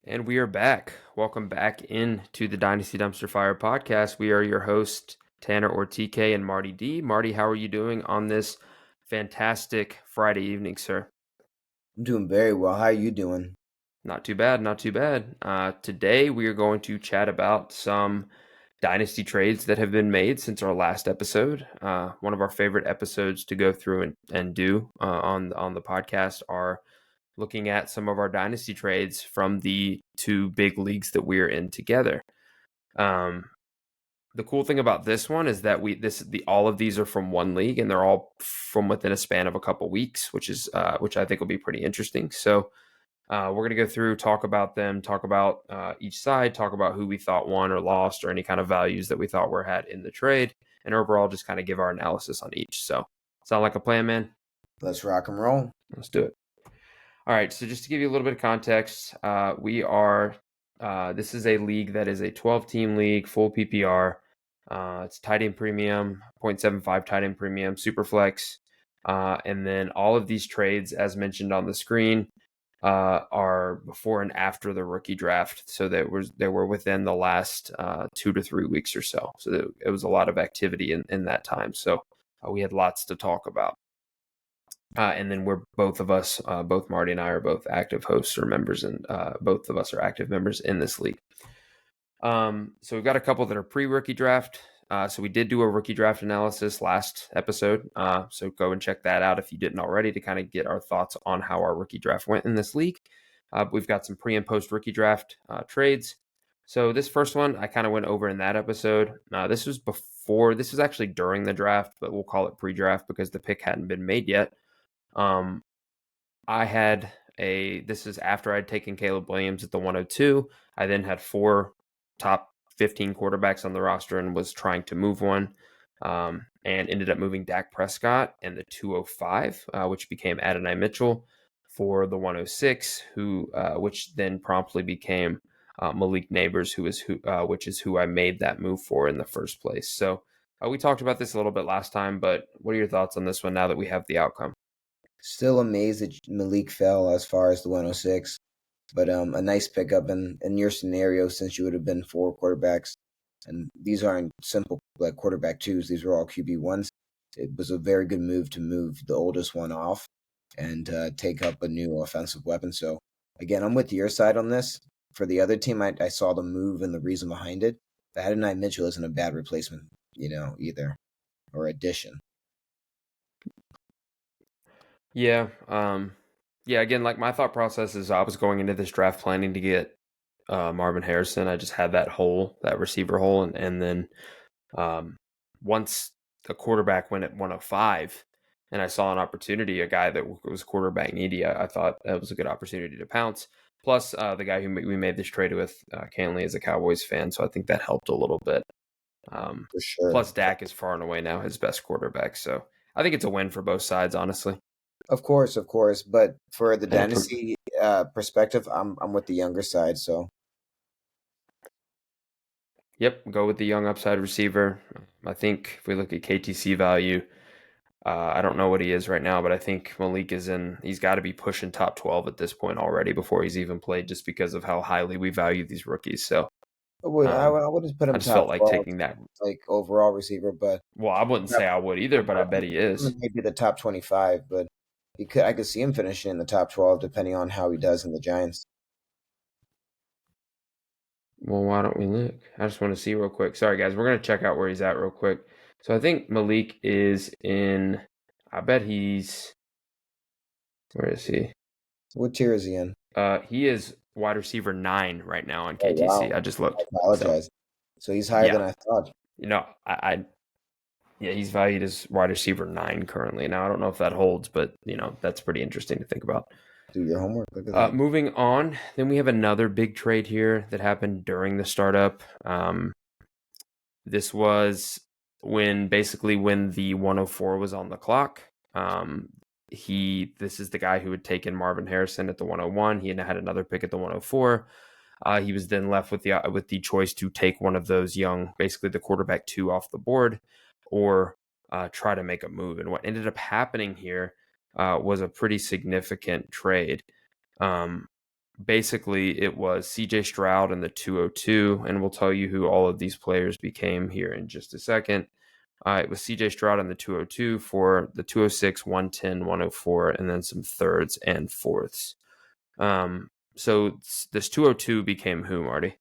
And we are back. Welcome back into the Dynasty Dumpster Fire podcast. We are your hosts, Tanner or TK and Marty D. Marty, how are you doing on this fantastic Friday evening, sir? I'm doing very well. How are you doing? Not too bad, not too bad. Today we are going to chat about some dynasty trades that have been made since our last episode. One of our favorite episodes to go through and do on the podcast are looking at some of our dynasty trades from the two big leagues that we're in together. The cool thing about this one is that all of these are from one league and they're all from within a span of a couple weeks, which I think will be pretty interesting. So we're going to go through, talk about them, talk about each side, talk about who we thought won or lost, or any kind of values that we thought were had in the trade, and overall just kind of give our analysis on each. So sound like a plan, man? Let's rock and roll. Let's do it. All right, so just to give you a little bit of context, this is a league that is a 12-team league, full PPR. It's tight end premium, 0.75 tight end premium, super flex. And then all of these trades, as mentioned on the screen, are before and after the rookie draft. So they were within the last 2 to 3 weeks or so. So it was a lot of activity in that time. So we had lots to talk about. And then both Marty and I are both active hosts or members, and both of us are active members in this league. So we've got a couple that are pre-rookie draft. So we did do a rookie draft analysis last episode. So go and check that out if you didn't already to kind of get our thoughts on how our rookie draft went in this league. We've got some pre and post rookie draft trades. So this first one I kind of went over in that episode. This was actually during the draft, but we'll call it pre-draft because the pick hadn't been made yet. This is after I'd taken Caleb Williams at the 102. I then had 4 top 15 quarterbacks on the roster and was trying to move one, and ended up moving Dak Prescott and the 205, which became Adonai Mitchell for the 106, which then promptly became Malik Neighbors, which is who I made that move for in the first place. So we talked about this a little bit last time, but what are your thoughts on this one now that we have the outcome? Still amazed that Malik fell as far as the 106, but a nice pickup in your scenario since you would have been 4 quarterbacks, and these aren't simple like quarterback 2s. These were all QB 1s. It was a very good move to move the oldest one off and take up a new offensive weapon. So again, I'm with your side on this. For the other team, I saw the move and the reason behind it. The Adonai Mitchell isn't a bad replacement, either, or addition. Yeah. Again, like my thought process is I was going into this draft planning to get Marvin Harrison. I just had that receiver hole. And then once the quarterback went at 105 and I saw an opportunity, a guy that was quarterback needy, I thought that was a good opportunity to pounce. Plus, the guy who we made this trade with, Canley, is a Cowboys fan, so I think that helped a little bit. For sure. Plus, Dak is far and away now his best quarterback. So I think it's a win for both sides, honestly. Of course. But for the dynasty perspective, I'm with the younger side. So, yep, go with the young upside receiver. I think if we look at KTC value, I don't know what he is right now, but I think Malik he's got to be pushing top 12 at this point already before he's even played, just because of how highly we value these rookies. So I wouldn't put him. I just top felt like 12, taking that. like overall receiver, but Well, I wouldn't say I would either, but I bet he is. Maybe the top 25, but I could see him finishing in the top 12 depending on how he does in the Giants. Well, why don't we look? I just want to see real quick. Sorry, guys. We're going to check out where he's at real quick. So I think Malik is in, I bet he's, where is he? What tier is he in? He is wide receiver 9 right now on KTC. Oh, wow. I just looked. I apologize. So he's higher than I thought. He's valued as wide receiver 9 currently. Now, I don't know if that holds, but, that's pretty interesting to think about. Do your homework. Look at that. Moving on, then we have another big trade here that happened during the startup. This was when the 104 was on the clock. This is the guy who had taken Marvin Harrison at the 101. He had another pick at the 104. He was then left with the choice to take one of those young, basically the quarterback 2 off the board, or try to make a move. And what ended up happening here was a pretty significant trade. basically it was CJ Stroud in the 202, and we'll tell you who all of these players became here in just a second. It was CJ Stroud in the 202 for the 206, 110, 104, and then some thirds and fourths. So this 202 became who, Marty?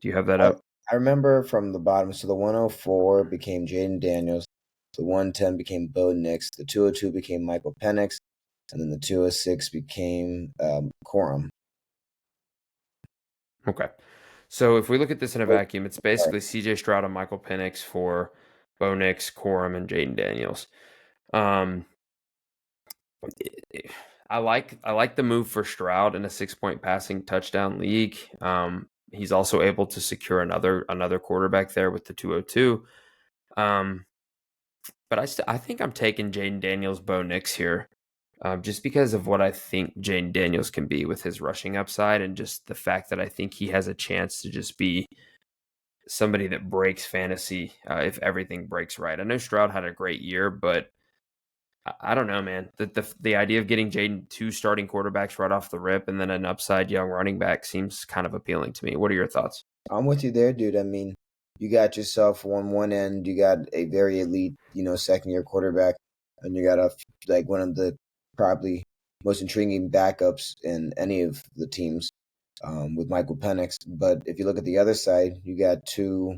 Do you have that up? I remember from the bottom. So the 104 became Jayden Daniels. The 110 became Bo Nix. The 202 became Michael Penix. And then the 206 became Corum. Okay. So if we look at this in a vacuum, it's basically CJ Stroud and Michael Penix for Bo Nix, Corum, and Jayden Daniels. I like the move for Stroud in a 6-point passing touchdown league. He's also able to secure another quarterback there with the 202. But I think I'm taking Jayden Daniels, Bo Nix here, just because of what I think Jayden Daniels can be with his rushing upside, and just the fact that I think he has a chance to just be somebody that breaks fantasy if everything breaks right. I know Stroud had a great year, but I don't know, man. The idea of getting Jayden 2 starting quarterbacks right off the rip and then an upside young running back seems kind of appealing to me. What are your thoughts? I'm with you there, dude. I mean, you got yourself on one end, you got a very elite, second year quarterback, and you got like one of the probably most intriguing backups in any of the teams, with Michael Penix. But if you look at the other side, you got two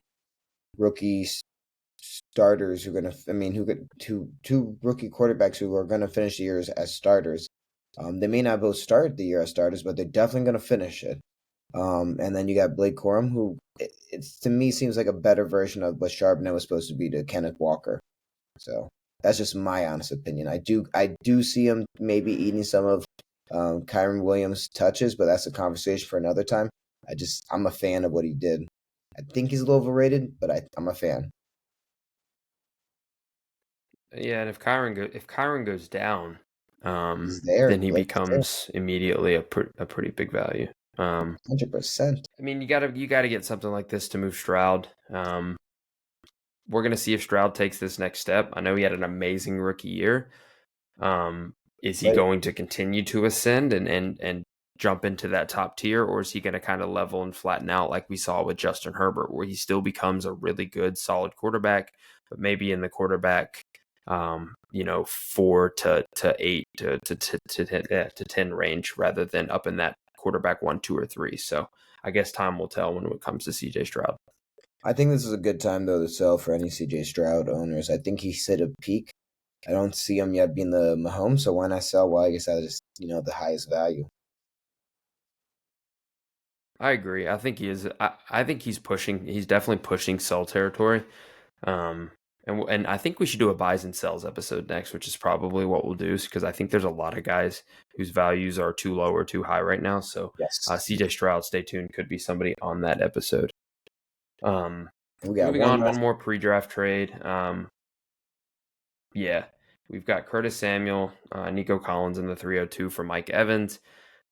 rookie starters who are gonna, I mean, who got two rookie quarterbacks who are gonna finish the years as starters. They may not both start the year as starters, but they're definitely gonna finish it. And then you got Blake Corum, who it's to me seems like a better version of what Charbonnet was supposed to be to Kenneth Walker. So that's just my honest opinion. I do see him maybe eating some of Kyron Williams' touches, but that's a conversation for another time. I'm a fan of what he did. I think he's a little overrated, but I'm a fan. Yeah, and if Kyron goes down, He's there. then he Blake's there. becomes immediately a pretty big value. 100%. I mean, you gotta get something like this to move Stroud. We're gonna see if Stroud takes this next step. I know he had an amazing rookie year. Is he But going to continue to ascend and jump into that top tier, or is he going to kind of level and flatten out like we saw with Justin Herbert, where he still becomes a really good, solid quarterback, but maybe in the quarterback, 4 to 8 to 10 range rather than up in that quarterback 1, 2, or 3. So I guess time will tell when it comes to CJ Stroud. I think this is a good time though to sell for any CJ Stroud owners. I think he's hit a peak. I don't see him yet being the Mahomes, so why not sell? Well, I guess that is the highest value. I agree. I think he is. I think he's pushing. He's definitely pushing sell territory. And I think we should do a buys and sells episode next, which is probably what we'll do, because I think there's a lot of guys whose values are too low or too high right now. So Yes. CJ Stroud, stay tuned, could be somebody on that episode. We got Moving on, one more pre-draft trade. Yeah, we've got Curtis Samuel, Nico Collins in the 302 for Mike Evans.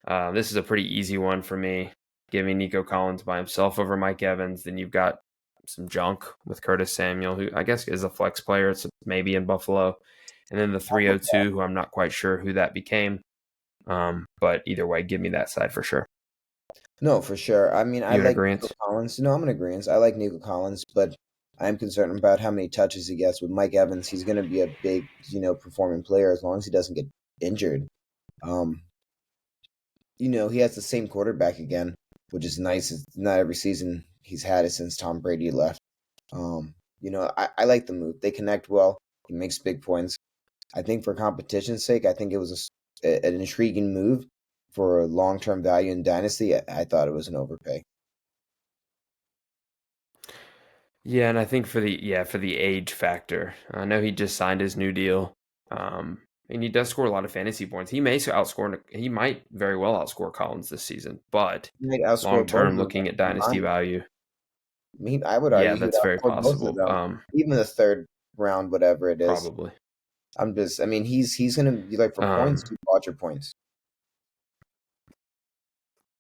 This is a pretty easy one for me. Give me Nico Collins by himself over Mike Evans. Then you've got some junk with Curtis Samuel, who I guess is a flex player. It's maybe in Buffalo. And then the 302, who I'm not quite sure who that became. But either way, give me that side for sure. No, for sure. I mean, I You in like agreement? Nico Collins. No, I'm in agreement. I like Nico Collins, but I'm concerned about how many touches he gets with Mike Evans. He's going to be a big, performing player as long as he doesn't get injured. Um, he has the same quarterback again, which is nice. It's not every season he's had it since Tom Brady left. I like the move. They connect well. He makes big points. I think for competition's sake, I think it was an intriguing move for long-term value in Dynasty. I thought it was an overpay. Yeah, and I think for the age factor, I know he just signed his new deal, and he does score a lot of fantasy points. He might very well outscore Collins this season, but He might outscore long both of term, them looking at dynasty combined. value, I would yeah, argue he would that's very outscore both of possible. them, even the third round, whatever it is. Probably. I mean, he's gonna be like for points, you watch your points.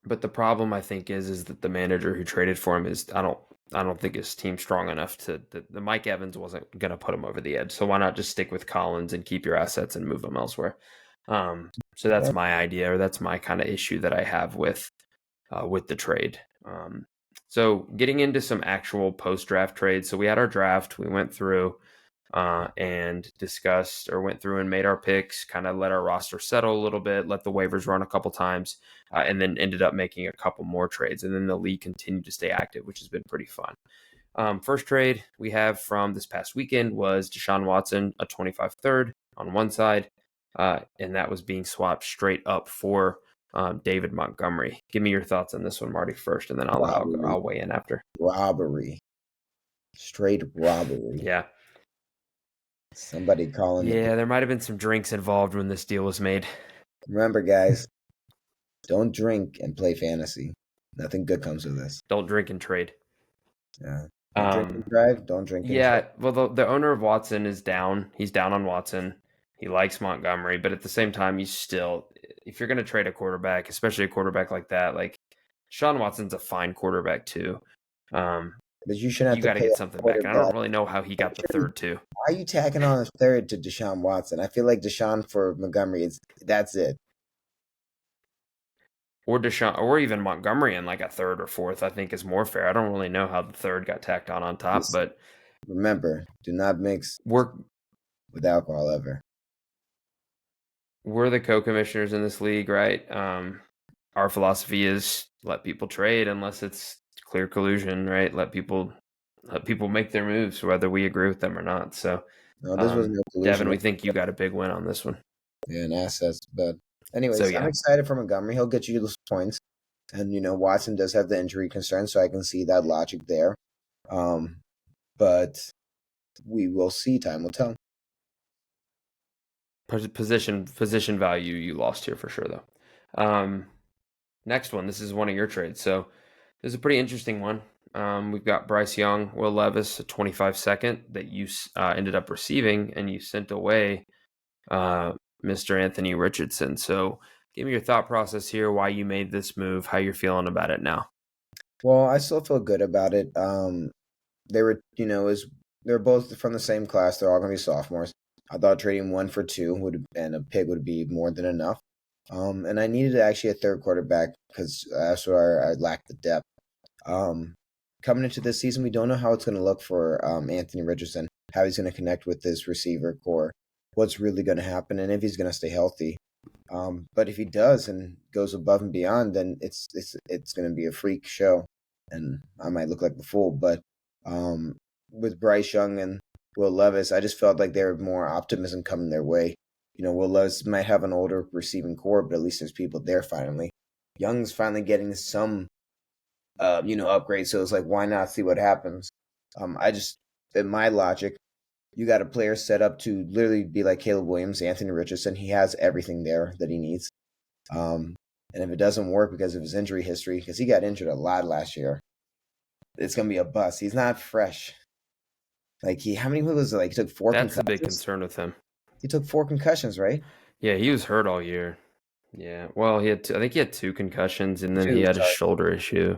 But the problem I think is that the manager who traded for him is I don't think his team's strong enough the Mike Evans wasn't gonna put him over the edge. So why not just stick with Collins and keep your assets and move them elsewhere? So that's my idea, or that's my kind of issue that I have with with the trade. So getting into some actual post-draft trades. So we had our draft. We went through and discussed or went through and made our picks, kind of let our roster settle a little bit, let the waivers run a couple times, and then ended up making a couple more trades. And then the league continued to stay active, which has been pretty fun. First trade we have from this past weekend was Deshaun Watson, a 25 third on one side, and that was being swapped straight up for David Montgomery. Give me your thoughts on this one, Marty, first, and then I'll weigh in after. Robbery. Straight robbery. Yeah. Somebody calling Yeah, there might have been some drinks involved when this deal was made. Remember, guys, don't drink and play fantasy. Nothing good comes of this. Don't drink and trade. Yeah. Don't drink and drive. Don't drink and Yeah, trade. well, the owner of Watson is down. He's down on Watson. He likes Montgomery, but at the same time, he's still, if you're going to trade a quarterback, especially a quarterback like that, like Sean Watson's a fine quarterback too. But you shouldn't have You to got to pay get a something back. And I don't really know how he got the third too. Why are you tacking on a third to Deshaun Watson? I feel like Deshaun for Montgomery that's it. Or Deshaun, or even Montgomery in like a third or fourth, I think is more fair. I don't really know how the third got tacked on top, but remember, do not mix with alcohol ever. We're the co-commissioners in this league, right? Our philosophy is let people trade unless it's clear collusion, right? Let people make their moves, whether we agree with them or not. So, no, this was no collusion. Devin, we think you got a big win on this one. Yeah, and assets, but anyways, So, yeah. I'm excited for Montgomery. He'll get you those points, and Watson does have the injury concern, so I can see that logic there. But we will see. Time will tell. Position value you lost here for sure, though. Next one. This is one of your trades, so this is a pretty interesting one. We've got Bryce Young, Will Levis, a 25 second that you ended up receiving, and you sent away Mr. Anthony Richardson. So give me your thought process here, why you made this move, how you're feeling about it now. Well, I still feel good about it. They were, they're both from the same class. They're all going to be sophomores. I thought trading 1 for 2 and a pick would be more than enough. And I needed actually a third quarterback because that's where I lacked the depth. Coming into this season, we don't know how it's going to look for Anthony Richardson, how he's going to connect with this receiver core, what's really going to happen, and if he's going to stay healthy. But if he does and goes above and beyond, then it's going to be a freak show, and I might look like the fool. But with Bryce Young and Will Levis, I just felt like there was more optimism coming their way. Will Levis might have an older receiving core, but at least there's people there finally. Young's finally getting some, upgrade. So it's like, why not see what happens? In my logic, you got a player set up to literally be like Caleb Williams, Anthony Richardson. He has everything there that he needs. And if it doesn't work because of his injury history, because he got injured a lot last year, it's going to be a bust. He's not fresh. Like how many was it? Like he took 4 concussions? That's the big concern with him. He took 4 concussions, right? Yeah, he was hurt all year. Yeah, well, I think he had 2 concussions, and then he had a shoulder issue.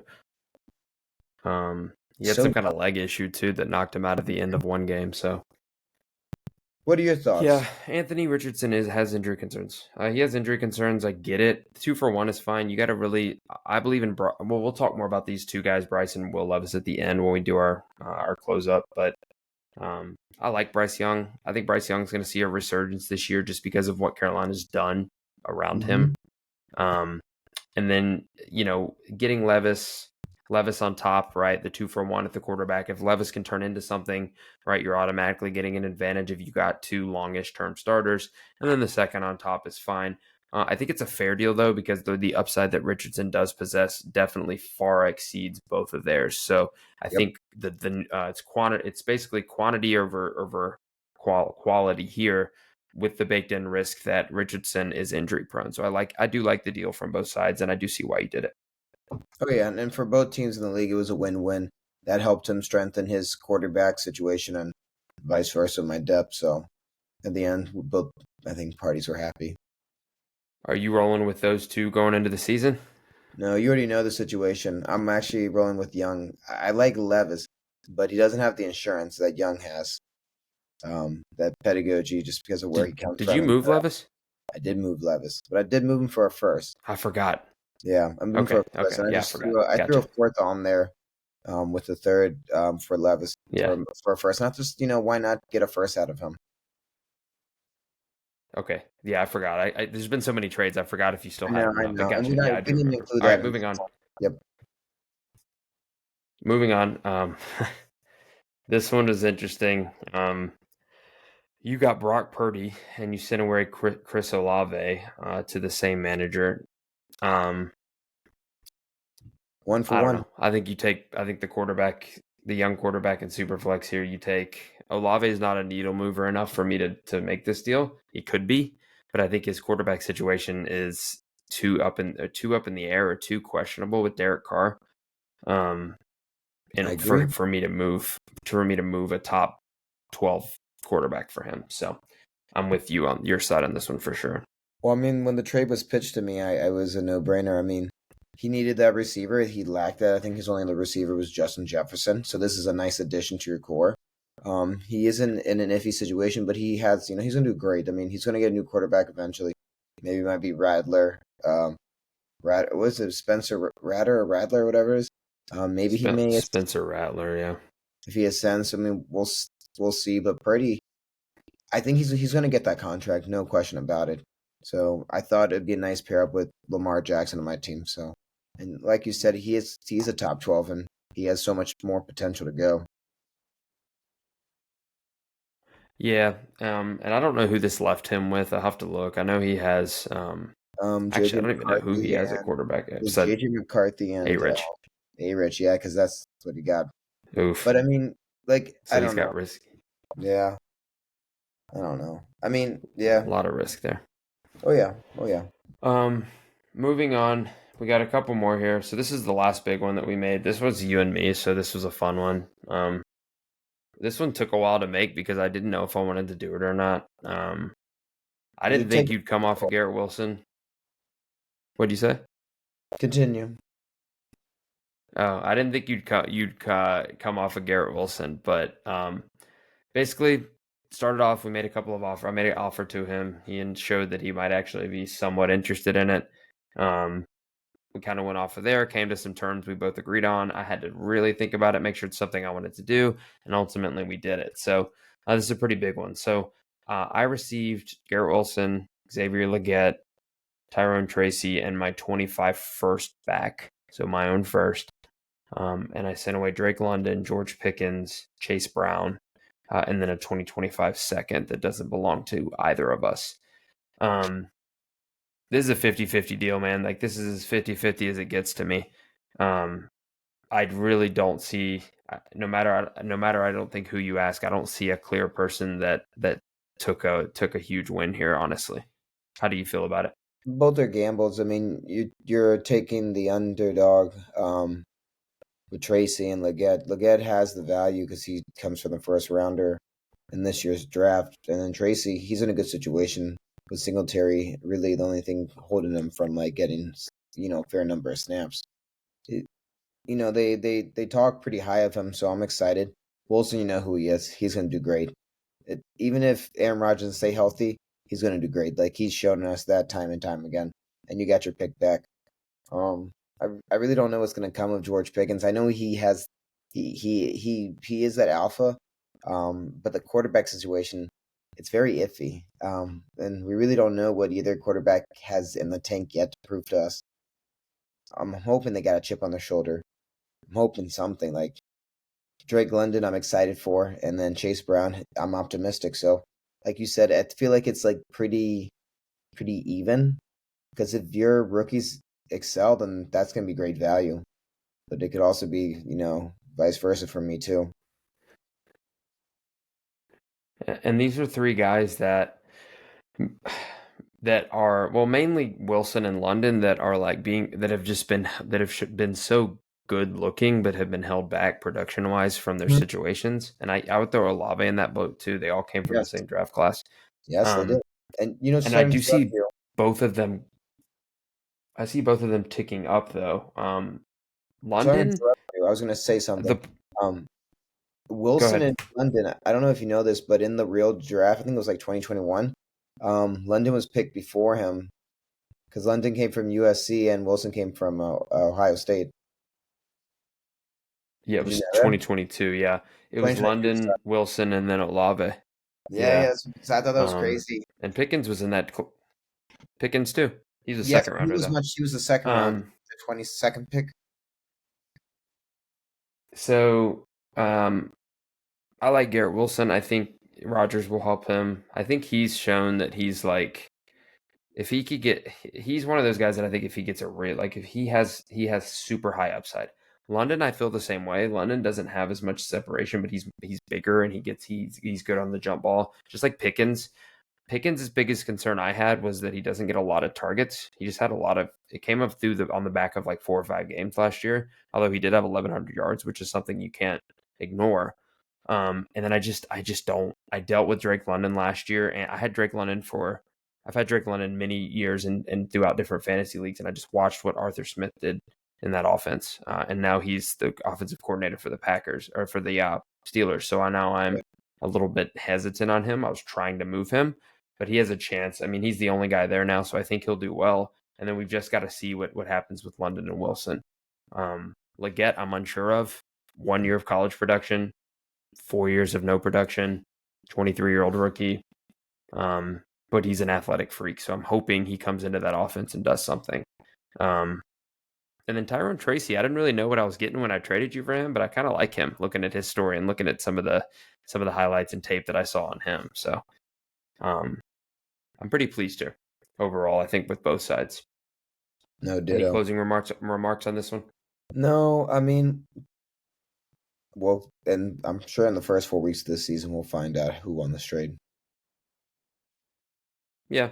He had some kind of leg issue too that knocked him out at the end of one game. So, what are your thoughts? Yeah, Anthony Richardson has injury concerns. He has injury concerns. I get it. 2 for 1 is fine. You got to really. I believe in. Well, we'll talk more about these 2 guys, Bryce and Will Levis, at the end when we do our close up. But I like Bryce Young. I think Bryce Young's going to see a resurgence this year just because of what Carolina's done around him. And then getting Levis on top, right? The 2 for 1 at the quarterback. If Levis can turn into something, right, you're automatically getting an advantage if you got 2 longish term starters. And then the second on top is fine. I think it's a fair deal though, because the upside that Richardson does possess definitely far exceeds both of theirs. So I think it's basically quantity over quality here, with the baked in risk that Richardson is injury prone. So I do like the deal from both sides, and I do see why you did it. Oh yeah, and for both teams in the league, it was a win-win. That helped him strengthen his quarterback situation, and vice versa, my depth. So at the end, both, I think, parties were happy. Are you rolling with those 2 going into the season? No, you already know the situation. I'm actually rolling with Young. I like Levis, but he doesn't have the insurance that Young has. That pedagogy, just because of where he comes from. Did you move Levis? I did move Levis, but I did move him for a first. I forgot. Yeah, I'm moving for Okay, a first, okay, and yeah, I forgot. I threw a Gotcha. fourth on there, with the third, for Levis Yeah. for a first. Not just why not get a first out of him? Okay. Yeah, I forgot. There's been so many trades. I forgot if you still had him or I not. But know, and gotcha. Yeah, I we do didn't remember. include All that right, in moving this on. one. Yep. Moving on. This one is interesting. You got Brock Purdy and you sent away Chris Olave to the same manager. Um, One for I don't one. know. I think the quarterback, the young quarterback in Superflex here, you take Olave is not a needle mover enough for me to make this deal. He could be, but I think his quarterback situation is too up in the air or too questionable with Derek Carr. Um, I and agree. for me to move a top 12 quarterback for him. So I'm with you on your side on this one for sure. Well, I mean, when the trade was pitched to me, I was a no-brainer. I mean, he needed that receiver. He lacked that. I think his only other receiver was Justin Jefferson. So this is a nice addition to your core. He is in an iffy situation, but he has, he's gonna do great. I mean, he's gonna get a new quarterback eventually. Maybe it might be Radler. What is it, Spencer Ratter or Radler, or whatever it is. Maybe he may, Spencer Rattler, yeah. if he ascends. I mean, we'll see. But Purdy, I think he's going to get that contract, no question about it. So I thought it'd be a nice pair up with Lamar Jackson on my team. So, and like you said, he's a top 12, and he has so much more potential to go. Yeah, and I don't know who this left him with. I'll have to look. I know he has. Actually, I JJ don't even know who he McCarthy has at and quarterback. I was said JJ McCarthy A and Rich. A Rich, yeah, because that's what he got. Oof. But I mean, like, I So he's don't know. got risk, Yeah, I don't know. I mean, a yeah. lot of risk there. Oh yeah. Oh yeah. Um, moving on, we got a couple more here. So this is the last big one that we made. This was you and me, so this was a fun one. This one took a while to make because I didn't know if I wanted to do it or not. I You didn't take think you'd come off of Garrett Wilson. What'd you say? continue. Oh, I didn't think come off of Garrett Wilson, but basically started off. We made a couple of offers. I made an offer to him. He showed that he might actually be somewhat interested in it. Um, we kind of went off of there, came to some terms we both agreed on. I had to really think about it, make sure it's something I wanted to do, and ultimately we did it. So this is a pretty big one. So I received Garrett Wilson, Xavier Legette, Tyrone Tracy, and my 25 first back. So my own first. And I sent away Drake London, George Pickens, Chase Brown, and then a 2025 second that doesn't belong to either of us. This is a 50-50 deal, man. Like, this is as 50-50 as it gets to me. I really don't see, no matter I don't think who you ask, I don't see a clear person that took a huge win here, honestly. How do you feel about it? Both are gambles. I mean, you're taking the underdog. With Tracy and Leggett. Leggett has the value because he comes from the first rounder in this year's draft. And then Tracy, he's in a good situation with Singletary. Really, the only thing holding him from like getting fair number of snaps. It, they talk pretty high of him, so I'm excited. Wilson, you know who he is. He's going to do great. Even if Aaron Rodgers doesn't stay healthy, he's going to do great. Like he's shown us that time and time again. And you got your pick back. I really don't know what's going to come of George Pickens. I know he has he is that alpha, but the quarterback situation, it's very iffy. And we really don't know what either quarterback has in the tank yet to prove to us. I'm hoping they got a chip on their shoulder. I'm hoping something like Drake London. I'm excited for, and then Chase Brown. I'm optimistic. So, like you said, I feel like it's like pretty even. Because if your rookies excel, then that's going to be great value. But it could also be, vice versa for me too. And these are three guys that are, well, mainly Wilson and London, that are like that have been so good looking but have been held back production wise from their Mhm. situations. And I would throw Olave in that boat too. They all came from the Yes, same draft class. yes, they did. Um, And and I starting do Stroud see here. both of them. I see both of them ticking up though. Starting London, Stroud here. I was going to say something. the Um, go Wilson ahead. and London. I don't know if you know this, but in the real draft, I think it was like 2021. London was picked before him, Because London came from USC and Wilson came from Ohio State. Yeah, it Did you was know that? 2022. Yeah, it was 2022. London, Wilson, and then Olave. Yeah, Yeah, yeah. So I thought that was crazy. and Pickens was in that. Pickens too. He's a Yes, second he rounder was though. much. He was the second round, the 22nd pick. So I like Garrett Wilson. I think Rodgers will help him. I think he's shown that he's like if he could get he's one of those guys that I think if he gets a real like if he has super high upside. London, I feel the same way. London doesn't have as much separation, but he's bigger and he's good on the jump ball. Just like Pickens. Pickens' biggest concern I had was that he doesn't get a lot of targets. He just had a lot of it came up through the on the back of like 4 or 5 games last year. Although he did have 1,100 yards, which is something you can't ignore. And then I just don't. I dealt with Drake London last year, and I've had Drake London many years and throughout different fantasy leagues, and I just watched what Arthur Smith did in that offense, and now he's the offensive coordinator for the Packers or for the Steelers. So I'm a little bit hesitant on him. I was trying to move him, but he has a chance. I mean, he's the only guy there now, so I think he'll do well. And then we've just got to see what happens with London and Wilson. Leggett, I'm unsure of. 1 year of college production, 4 years of no production, 23-year-old rookie. But he's an athletic freak, so I'm hoping he comes into that offense and does something. And then Tyrone Tracy, I didn't really know what I was getting when I traded you for him, but I kind of like him looking at his story and looking at some of the highlights and tape that I saw on him. So I'm pretty pleased here overall, I think, with both sides. No Any ditto. closing remarks on this one? No, I mean, well, and I'm sure in the first 4 weeks of this season we'll find out who won this trade. Yeah.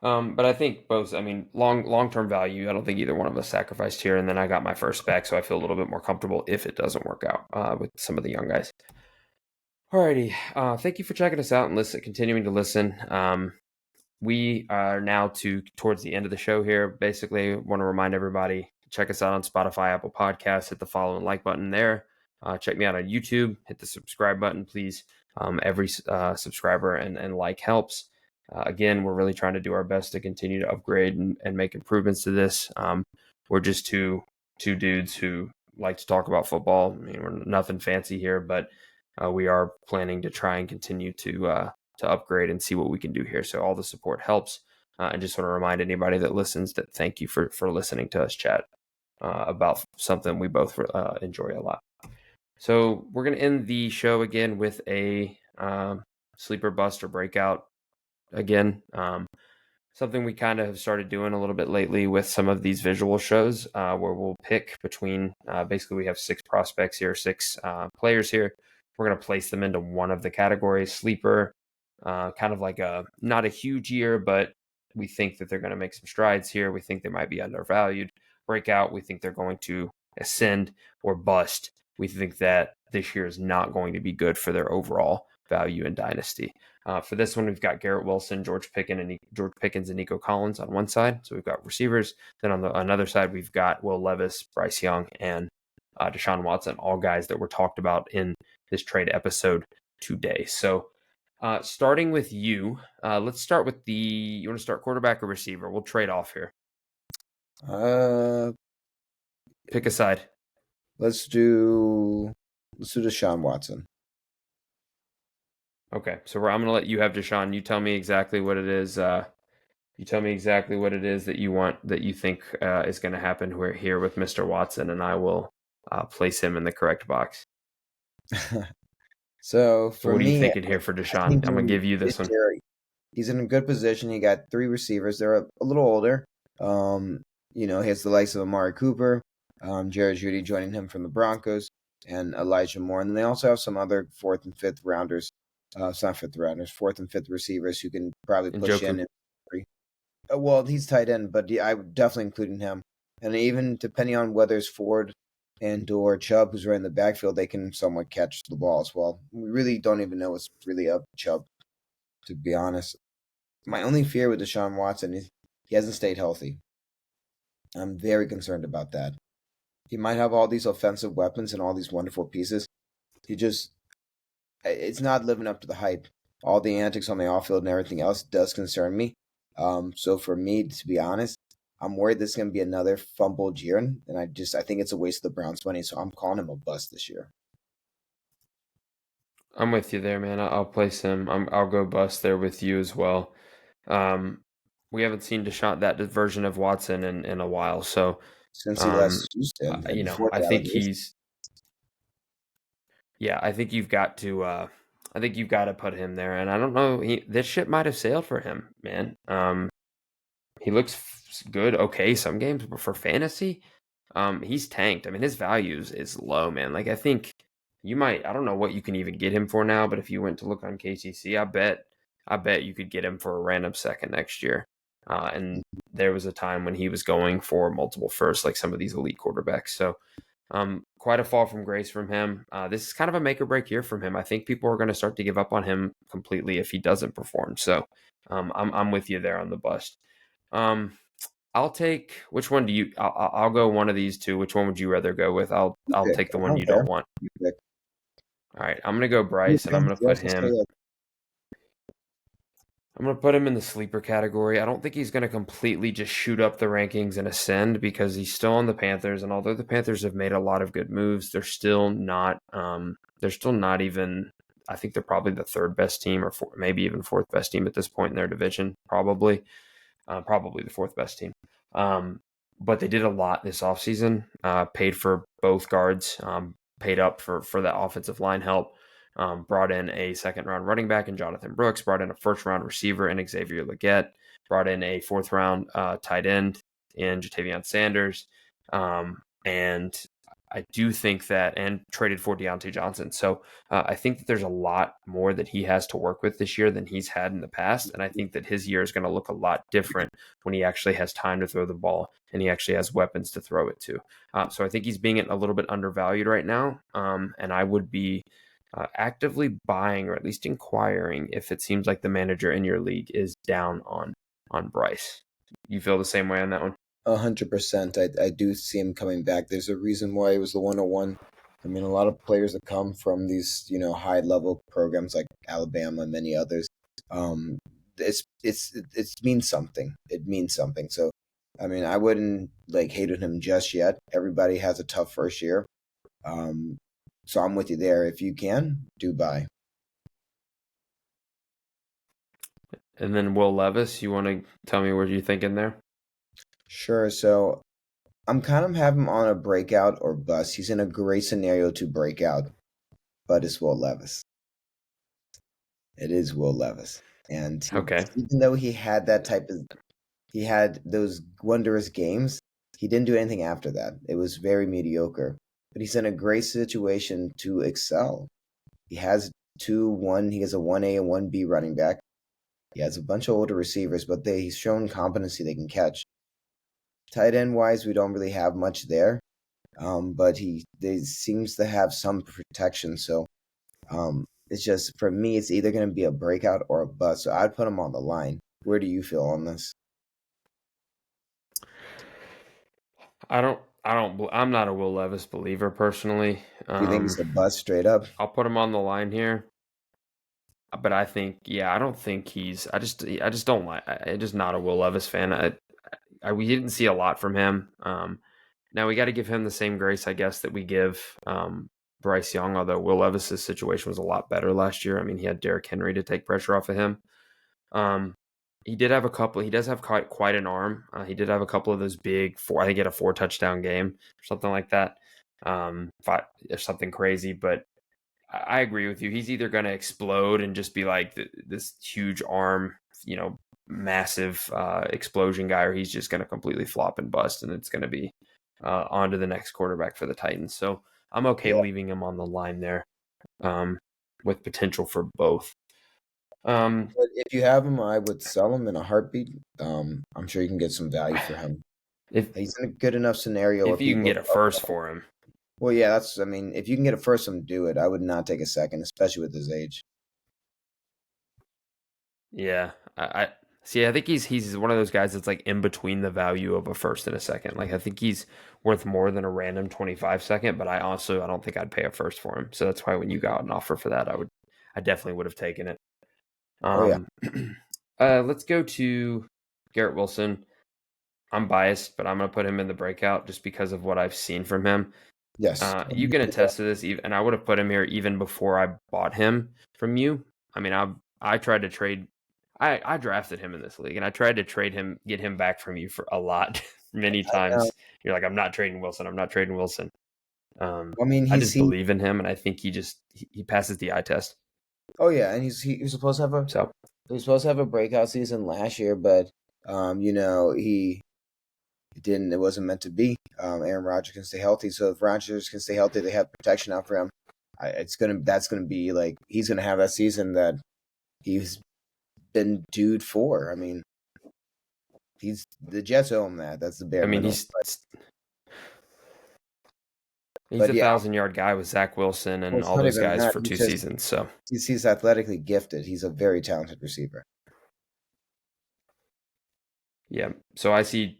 But I think both. I mean, long term value. I don't think either one of us sacrificed here. And then I got my first back, so I feel a little bit more comfortable if it doesn't work out with some of the young guys. Alrighty. Thank you for checking us out and continuing to listen. We are now towards the end of the show here. Basically, want to remind everybody check us out on Spotify, Apple Podcasts. Hit the follow and like button there. Check me out on YouTube. Hit the subscribe button, please. Every subscriber and like helps. Again, we're really trying to do our best to continue to upgrade and make improvements to this. We're just two dudes who like to talk about football. I mean, we're nothing fancy here, but we are planning to try and continue to upgrade and see what we can do here. So all the support helps. And just want to remind anybody that listens that thank you for listening to us chat about something we both enjoy a lot. So we're going to end the show again with a sleeper bust or breakout again. Something we kind of have started doing a little bit lately with some of these visual shows where we'll pick between basically we have 6 prospects here, 6 players here. We're going to place them into one of the categories. Sleeper, kind of like not a huge year, but we think that they're going to make some strides here. We think they might be undervalued. Breakout, we think they're going to ascend. Or bust, we think that this year is not going to be good for their overall value in Dynasty. For this one, we've got Garrett Wilson, George Pickens, and Nico Collins on one side. So we've got receivers. Then on the another side, we've got Will Levis, Bryce Young, and Deshaun Watson, all guys that were talked about in this trade episode today. So starting with you, let's start with you want to start quarterback or receiver? We'll trade off here. Pick a side. Let's do Deshaun Watson. Okay, so I'm going to let you have Deshaun. You tell me exactly what it is. You tell me exactly what it is that you want, that you think is going to happen here with Mr. Watson, and I will place him in the correct box. So for what are you me, thinking here for Deshaun? I'm going to give you this one. He's in a good position. He got 3 receivers. They're a little older. He has the likes of Amari Cooper, Jared Judy joining him from the Broncos, and Elijah Moore. And then they also have some other 4th and 5th rounders. It's not 5th rounders, 4th and 5th receivers who can probably push in. Well, he's tight end, but I would definitely include him. And even depending on whether it's Ford and or Chubb, who's right in the backfield, they can somewhat catch the ball as well. We really don't even know what's really up Chubb, to be honest. My only fear with Deshaun Watson is he hasn't stayed healthy. I'm very concerned about that. He might have all these offensive weapons and all these wonderful pieces. It's not living up to the hype. All the antics on the off field and everything else does concern me. So for me, to be honest, I'm worried this is going to be another fumbled year, and I think it's a waste of the Browns' money. So I'm calling him a bust this year. I'm with you there, man. I'll place him. I'll go bust there with you as well. Um, we haven't seen that version of Watson in a while, so Since he left um, Houston and you know, before I the think allegation. he's yeah. I think you've got to. I think you've got to put him there, and I don't know. This ship might have sailed for him, man. He looks good, okay, some games, but for fantasy, he's tanked. I mean, his values is low, man. Like I think you might. I don't know what you can even get him for now, but if you went to look on KCC, I bet you could get him for a random second next year. And there was a time when he was going for multiple firsts, like some of these elite quarterbacks. So, quite a fall from grace from him. This is kind of a make or break year from him. I think people are going to start to give up on him completely if he doesn't perform. So, I'm with you there on the bust. Um, I'll take which one do you? I'll go one of these two. Which one would you rather go with? You I'll pick. take the I one don't you don't care. want. You pick. All right, I'm gonna go You Bryce, and pick. You also say it. I'm gonna put him in the sleeper category. I don't think he's gonna completely just shoot up the rankings and ascend because he's still on the Panthers, and although the Panthers have made a lot of good moves, they're still not. They're still not even. I think they're probably the third best team, or maybe even fourth best team at this point in their division. Probably the fourth best team. But they did a lot this offseason, paid for both guards, paid up for that offensive line help, brought in a second round running back in Jonathan Brooks, brought in a first round receiver in Xavier Legette, brought in a fourth round tight end in Jatavion Sanders. And I do think that, and traded for Deontay Johnson. So I think that there's a lot more that he has to work with this year than he's had in the past. And I think that his year is going to look a lot different when he actually has time to throw the ball and he actually has weapons to throw it to. So I think he's being a little bit undervalued right now. And I would be actively buying or at least inquiring if it seems like the manager in your league is down on Bryce. You feel the same way on that one? 100%. I do see him coming back. There's a reason why he was the 101. I mean, a lot of players that come from these, high level programs like Alabama and many others, um, it means something. It means something. So, I mean, I wouldn't like hate on him just yet. Everybody has a tough first year. Um, so I'm with you there. If you can, do buy. And then Will Levis, you want to tell me what you're thinking there? Sure. So I'm kind of having him on a breakout or bust. He's in a great scenario to break out, but it's Will Levis. It is Will Levis. And Okay. even though he had those wondrous games, he didn't do anything after that. It was very mediocre. But he's in a great situation to excel. He has he has a 1A and 1B running back. He has a bunch of older receivers, but he's shown competency they can catch. Tight end wise, we don't really have much there. But they seems to have some protection. So it's just for me, it's either going to be a breakout or a bust. So I'd put him on the line. Where do you feel on this? I'm not a Will Levis believer personally. Do you think it's a bust straight up? I'll put him on the line here, but I think, yeah, I don't think I just don't like, I'm just not a Will Levis fan. We didn't see a lot from him. Now we got to give him the same grace, I guess, that we give Bryce Young, although Will Levis's situation was a lot better last year. I mean, he had Derrick Henry to take pressure off of him. He does have quite an arm. He did have a couple of those big I think he had a 4 touchdown game or something like that. Or something crazy, but I agree with you. He's either going to explode and just be like this huge arm, massive explosion guy, or he's just going to completely flop and bust, and it's going to be on to the next quarterback for the Titans. So I'm okay Yeah. leaving him on the line there, with potential for both. Um, But if you have him, I would sell him in a heartbeat. I'm sure you can get some value for him. if He's in a good enough scenario where if you can people. get a first for him, Well, yeah, I mean, if you can get a first one, do it. I would not take a second, especially with his age. yeah, I see. I think he's one of those guys that's like in between the value of a first and a second. Like I think he's worth more than a random 25 second, but I don't think I'd pay a first for him. So that's why when you got an offer for that, I definitely would have taken it. Oh yeah, Let's go to Garrett Wilson, I'm biased, but I'm going to put him in the breakout just because of what I've seen from him. Yes. You can attest to this, and I would have put him here even before I bought him from you. I mean, I tried to trade. I drafted him in this league, and I tried to trade him, get him back from you for a lot, many times. You're like, I'm not trading Wilson. I'm not trading Wilson. I mean, I just believe in him, and I think he passes the eye test. Oh yeah, and he was supposed to have a breakout season last year, but he didn't. It wasn't meant to be. Aaron Rodgers can stay healthy, so if Rodgers can stay healthy, they have protection out for him. That's gonna be like he's gonna have that season that he's been due for. I mean, the Jets owe him that. That's the bare minimum. He's a 1,000-yard guy with Zach Wilson and all those guys for 2 seasons. So he's athletically gifted. He's a very talented receiver. Yeah. So I see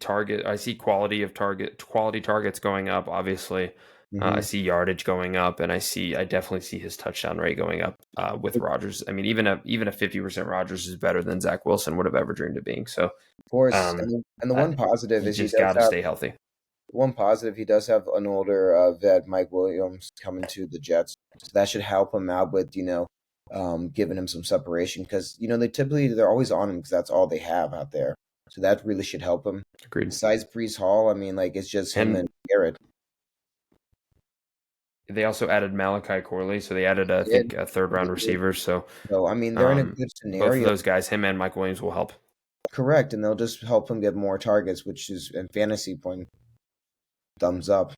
quality targets going up, obviously. I see yardage going up, and I definitely see his touchdown rate going up with Rodgers. I mean, even a 50% Rodgers is better than Zach Wilson would have ever dreamed of being. So, of course, and the one positive is he just got to stay healthy. One positive, he does have an older vet, Mike Williams, coming to the Jets, so that should help him out with giving him some separation because they're always on him because that's all they have out there. So that really should help him. Agreed. Besides Brees Hall, I mean, it's just him and Garrett. They also added Malachi Corley, so they added, I think, a third-round receiver. So I mean, they're in a good scenario. Both of those guys, him and Mike Williams, will help. Correct, and they'll just help him get more targets, which is, in fantasy point, thumbs up.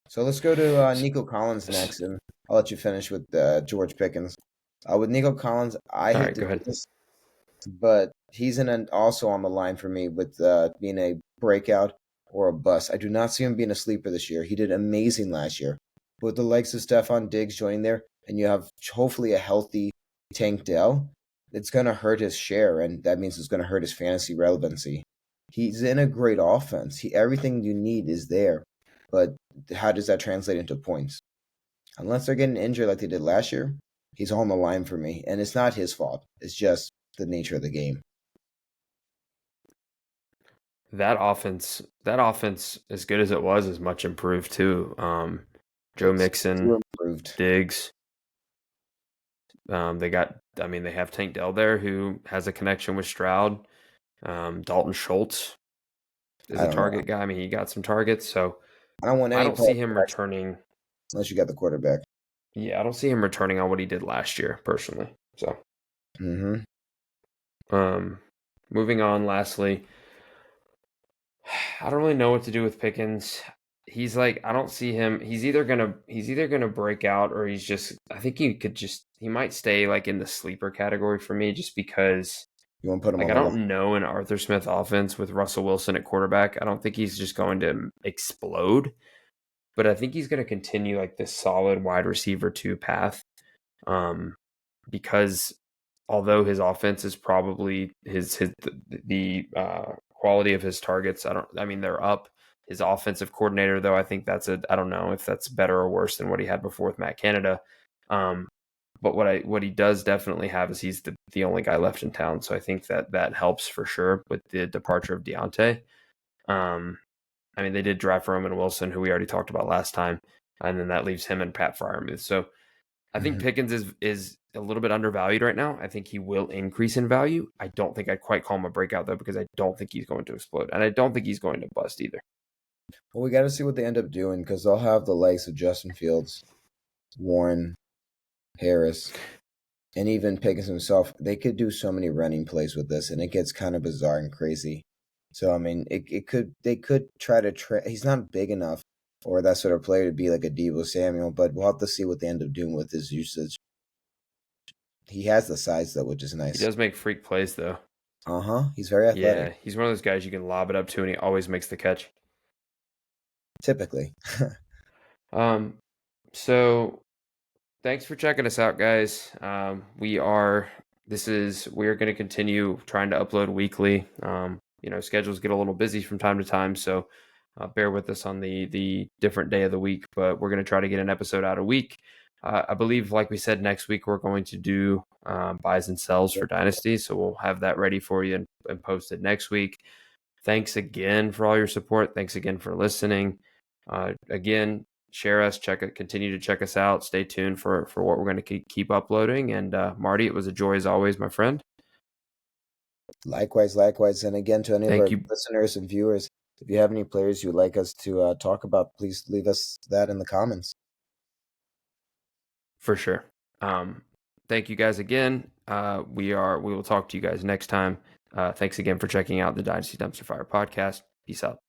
So let's go to Nico Collins next, and I'll let you finish with George Pickens. With Nico Collins, I hate to do this, but he's also on the line for me with being a breakout or a bust. I do not see him being a sleeper this year. He did amazing last year. With the likes of Stephon Diggs joining there, and you have hopefully a healthy Tank Dell, it's going to hurt his share, and that means it's going to hurt his fantasy relevancy. He's in a great offense. Everything you need is there, but how does that translate into points? Unless they're getting injured like they did last year, he's on the line for me, and it's not his fault. It's just the nature of the game. That offense, as good as it was, is much improved too. Joe Mixon, Diggs. They have Tank Dell there, who has a connection with Stroud. Dalton Schultz is a target guy. I mean, he got some targets, so I don't see him returning unless you got the quarterback. Yeah, I don't see him returning on what he did last year, personally. So, moving on. Lastly, I don't really know what to do with Pickens. He's I don't see him. He's either gonna break out, or he's just. I think he might stay in the sleeper category for me, just because. You want to put him on I don't know an Arthur Smith offense with Russell Wilson at quarterback. I don't think he's just going to explode, but I think he's going to continue this solid wide receiver 2 path. Because although his offense is probably the quality of his targets, they're up. His offensive coordinator, though, I think I don't know if that's better or worse than what he had before with Matt Canada. But what he does definitely have is he's the only guy left in town. So I think that helps for sure with the departure of Deontay. They did draft Roman Wilson, who we already talked about last time, and then that leaves him and Pat Freiermuth. So I think Pickens is a little bit undervalued right now. I think he will increase in value. I don't think I'd quite call him a breakout, though, because I don't think he's going to explode, and I don't think he's going to bust either. Well, we got to see what they end up doing, because they'll have the likes of Justin Fields, Warren, Harris, and even Pickens himself. They could do so many running plays with this, and it gets kind of bizarre and crazy. So they could try to he's not big enough or that sort of player to be like a Deebo Samuel, but we'll have to see what they end up doing with his usage. He has the size though, which is nice. He does make freak plays though. He's very athletic. Yeah, he's one of those guys you can lob it up to, and he always makes the catch. Typically. So thanks for checking us out, guys. We are going to continue trying to upload weekly. Schedules get a little busy from time to time, so bear with us on the different day of the week, but we're going to try to get an episode out a week. I believe, like we said, next week we're going to do buys and sells for Dynasty. So we'll have that ready for you and post it next week. Thanks again for all your support. Thanks again for listening. Again, share us, continue to check us out. Stay tuned for what we're going to keep uploading. And Marty, it was a joy as always, my friend. Likewise. And again, to any of our listeners and viewers, if you have any players you'd like us to talk about, please leave us that in the comments. For sure. Thank you guys again. We will talk to you guys next time. Thanks again for checking out the Dynasty Dumpster Fire podcast. Peace out.